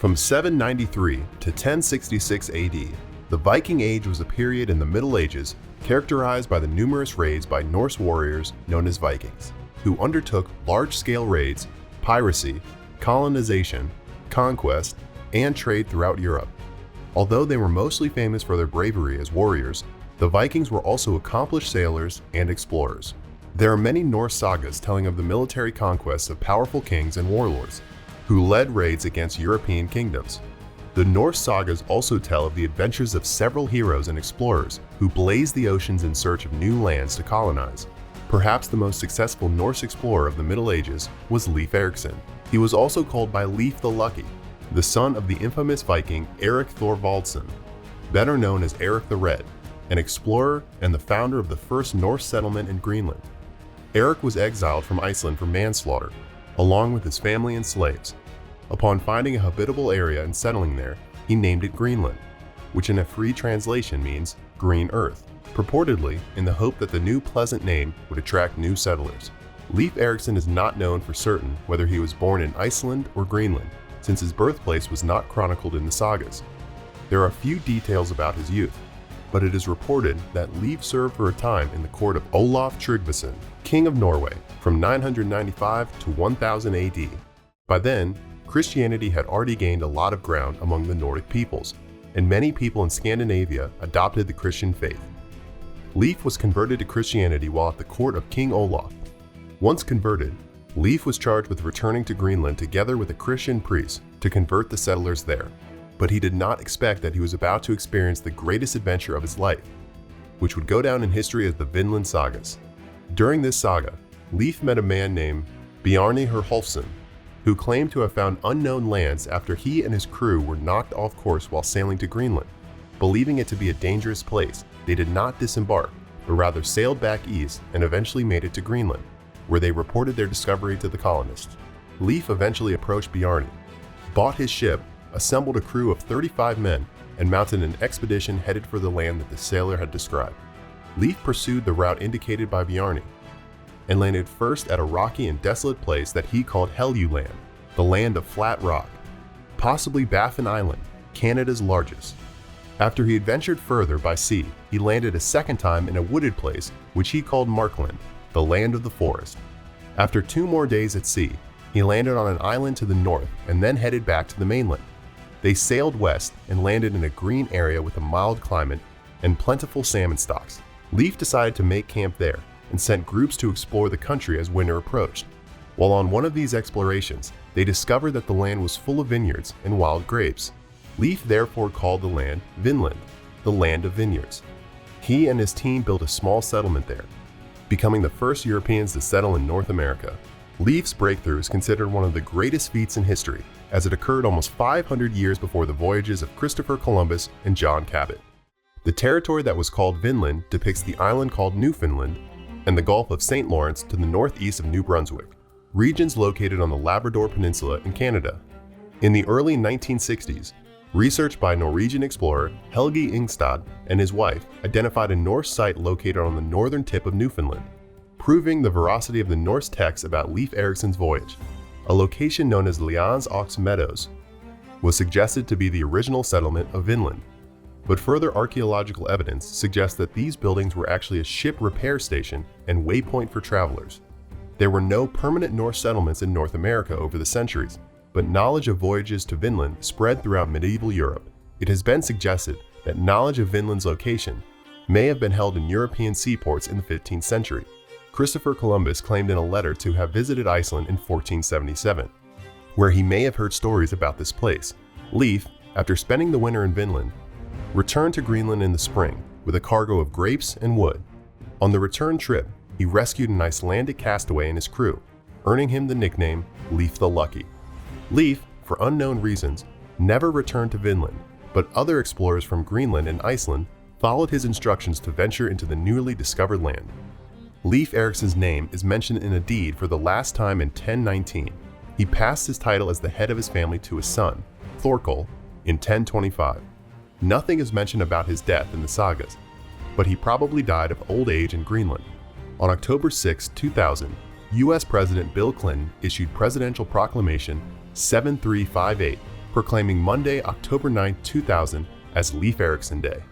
From 793 to 1066 AD, the Viking Age was a period in the Middle Ages characterized by the numerous raids by Norse warriors known as Vikings, who undertook large-scale raids, piracy, colonization, conquest, and trade throughout Europe. Although they were mostly famous for their bravery as warriors, the Vikings were also accomplished sailors and explorers. There are many Norse sagas telling of the military conquests of powerful kings and warlords, who led raids against European kingdoms. The Norse sagas also tell of the adventures of several heroes and explorers who blazed the oceans in search of new lands to colonize. Perhaps the most successful Norse explorer of the Middle Ages was Leif Eriksson. He was also called by Leif the Lucky, the son of the infamous Viking Erik Thorvaldsson, better known as Erik the Red, an explorer and the founder of the first Norse settlement in Greenland. Erik was exiled from Iceland for manslaughter, along with his family and slaves. Upon finding a habitable area and settling there, he named it Greenland, which in a free translation means green earth, purportedly in the hope that the new pleasant name would attract new settlers. Leif Eriksson is not known for certain whether he was born in Iceland or Greenland, since his birthplace was not chronicled in the sagas. There are few details about his youth, but it is reported that Leif served for a time in the court of Olaf Tryggvason, king of Norway, from 995 to 1000 AD. By then, Christianity had already gained a lot of ground among the Nordic peoples, and many people in Scandinavia adopted the Christian faith. Leif was converted to Christianity while at the court of King Olaf. Once converted, Leif was charged with returning to Greenland together with a Christian priest to convert the settlers there, but he did not expect that he was about to experience the greatest adventure of his life, which would go down in history as the Vinland sagas. During this saga, Leif met a man named Bjarni Herjolfsson, who claimed to have found unknown lands after he and his crew were knocked off course while sailing to Greenland. Believing it to be a dangerous place, they did not disembark, but rather sailed back east and eventually made it to Greenland, where they reported their discovery to the colonists. Leif eventually approached Bjarni, bought his ship, assembled a crew of 35 men, and mounted an expedition headed for the land that the sailor had described. Leif pursued the route indicated by Bjarni, and landed first at a rocky and desolate place that he called Helluland, the land of flat rock, possibly Baffin Island, Canada's largest. After he adventured further by sea, he landed a second time in a wooded place which he called Markland, the land of the forest. After 2 more days at sea, he landed on an island to the north and then headed back to the mainland. They sailed west and landed in a green area with a mild climate and plentiful salmon stocks. Leif decided to make camp there and sent groups to explore the country as winter approached. While on one of these explorations, they discovered that the land was full of vineyards and wild grapes. Leif therefore called the land Vinland, the land of vineyards. He and his team built a small settlement there, becoming the first Europeans to settle in North America. Leif's breakthrough is considered one of the greatest feats in history, as it occurred almost 500 years before the voyages of Christopher Columbus and John Cabot. The territory that was called Vinland depicts the island called Newfoundland and the Gulf of St. Lawrence to the northeast of New Brunswick, regions located on the Labrador Peninsula in Canada. In the early 1960s, research by Norwegian explorer Helge Ingstad and his wife identified a Norse site located on the northern tip of Newfoundland, proving the veracity of the Norse texts about Leif Eriksson's voyage. A location known as Lians Ox Meadows was suggested to be the original settlement of Vinland, but further archaeological evidence suggests that these buildings were actually a ship repair station and waypoint for travelers. There were no permanent Norse settlements in North America over the centuries, but knowledge of voyages to Vinland spread throughout medieval Europe. It has been suggested that knowledge of Vinland's location may have been held in European seaports in the 15th century. Christopher Columbus claimed in a letter to have visited Iceland in 1477, where he may have heard stories about this place. Leif, after spending the winter in Vinland, returned to Greenland in the spring with a cargo of grapes and wood. On the return trip, he rescued an Icelandic castaway and his crew, earning him the nickname Leif the Lucky. Leif, for unknown reasons, never returned to Vinland, but other explorers from Greenland and Iceland followed his instructions to venture into the newly discovered land. Leif Eriksson's name is mentioned in a deed for the last time in 1019. He passed his title as the head of his family to his son, Thorkel, in 1025. Nothing is mentioned about his death in the sagas, but he probably died of old age in Greenland. On October 6, 2000, U.S. President Bill Clinton issued Presidential Proclamation 7358, proclaiming Monday, October 9, 2000 as Leif Eriksson Day.